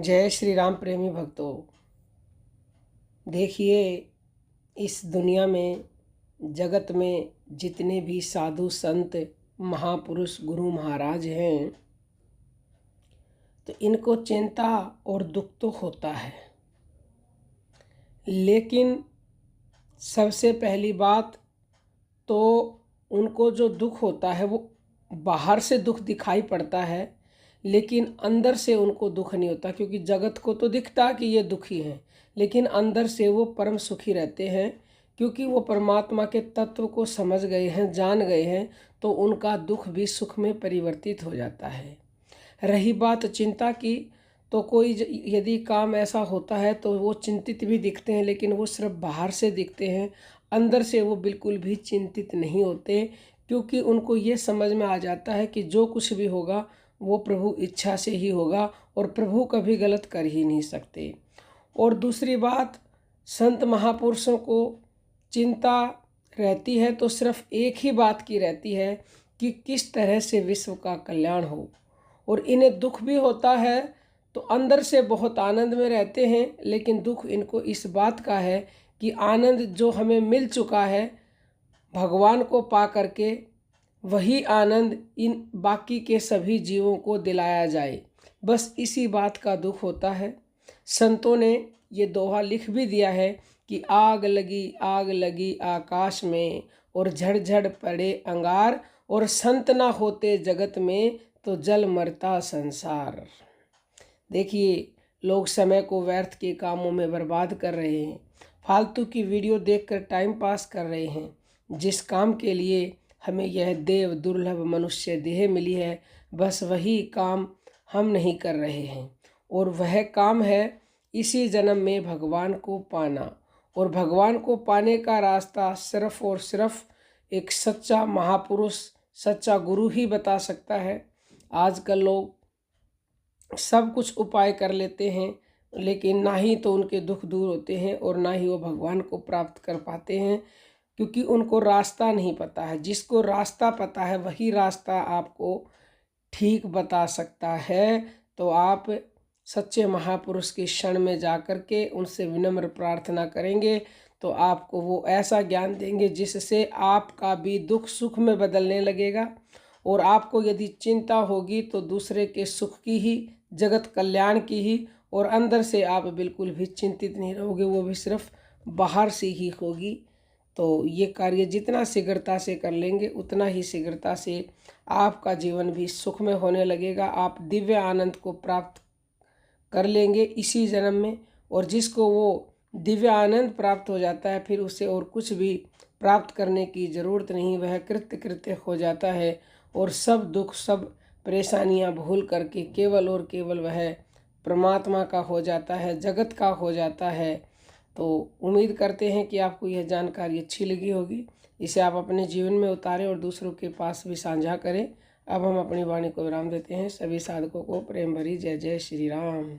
जय श्री राम प्रेमी भक्तों। देखिए, इस दुनिया में, जगत में जितने भी साधु संत महापुरुष गुरु महाराज हैं, तो इनको चिंता और दुख तो होता है। लेकिन सबसे पहली बात तो उनको जो दुख होता है वो बाहर से दुख दिखाई पड़ता है, लेकिन अंदर से उनको दुख नहीं होता। क्योंकि जगत को तो दिखता कि ये दुखी हैं, लेकिन अंदर से वो परम सुखी रहते हैं। क्योंकि वो परमात्मा के तत्व को समझ गए हैं, जान गए हैं, तो उनका दुख भी सुख में परिवर्तित हो जाता है। रही बात चिंता की, तो कोई यदि काम ऐसा होता है तो वो चिंतित भी दिखते हैं, लेकिन वो सिर्फ बाहर से दिखते हैं, अंदर से वो बिल्कुल भी चिंतित नहीं होते। क्योंकि उनको ये समझ में आ जाता है कि जो कुछ भी होगा वो प्रभु इच्छा से ही होगा, और प्रभु कभी गलत कर ही नहीं सकते। और दूसरी बात, संत महापुरुषों को चिंता रहती है तो सिर्फ एक ही बात की रहती है कि किस तरह से विश्व का कल्याण हो। और इन्हें दुख भी होता है तो अंदर से बहुत आनंद में रहते हैं, लेकिन दुख इनको इस बात का है कि आनंद जो हमें मिल चुका है भगवान को पा करके, वही आनंद इन बाकी के सभी जीवों को दिलाया जाए, बस इसी बात का दुख होता है। संतों ने ये दोहा लिख भी दिया है कि आग लगी आकाश में, और झड़ पड़े अंगार, और संत ना होते जगत में तो जल मरता संसार। देखिए, लोग समय को व्यर्थ के कामों में बर्बाद कर रहे हैं, फालतू की वीडियो देखकर टाइम पास कर रहे हैं। जिस काम के लिए हमें यह देव दुर्लभ मनुष्य देह मिली है, बस वही काम हम नहीं कर रहे हैं। और वह काम है इसी जन्म में भगवान को पाना। और भगवान को पाने का रास्ता सिर्फ और सिर्फ एक सच्चा महापुरुष, सच्चा गुरु ही बता सकता है। आजकल लोग सब कुछ उपाय कर लेते हैं, लेकिन ना ही तो उनके दुख दूर होते हैं और ना ही वो भगवान को प्राप्त कर पाते हैं, क्योंकि उनको रास्ता नहीं पता है। जिसको रास्ता पता है वही रास्ता आपको ठीक बता सकता है। तो आप सच्चे महापुरुष के शरण में जा कर के उनसे विनम्र प्रार्थना करेंगे तो आपको वो ऐसा ज्ञान देंगे जिससे आपका भी दुख सुख में बदलने लगेगा। और आपको यदि चिंता होगी तो दूसरे के सुख की ही, जगत कल्याण की ही, और अंदर से आप बिल्कुल भी चिंतित नहीं रहोगे, वो भी सिर्फ बाहर से ही होगी। तो ये कार्य जितना शीघ्रता से कर लेंगे उतना ही शीघ्रता से आपका जीवन भी सुख में होने लगेगा। आप दिव्य आनंद को प्राप्त कर लेंगे इसी जन्म में। और जिसको वो दिव्य आनंद प्राप्त हो जाता है, फिर उसे और कुछ भी प्राप्त करने की ज़रूरत नहीं, वह कृत्य हो जाता है और सब दुख सब परेशानियां भूल करके केवल और केवल वह परमात्मा का हो जाता है, जगत का हो जाता है। तो उम्मीद करते हैं कि आपको यह जानकारी अच्छी लगी होगी। इसे आप अपने जीवन में उतारें और दूसरों के पास भी साझा करें। अब हम अपनी वाणी को विराम देते हैं। सभी साधकों को प्रेम भरी जय जय श्री राम।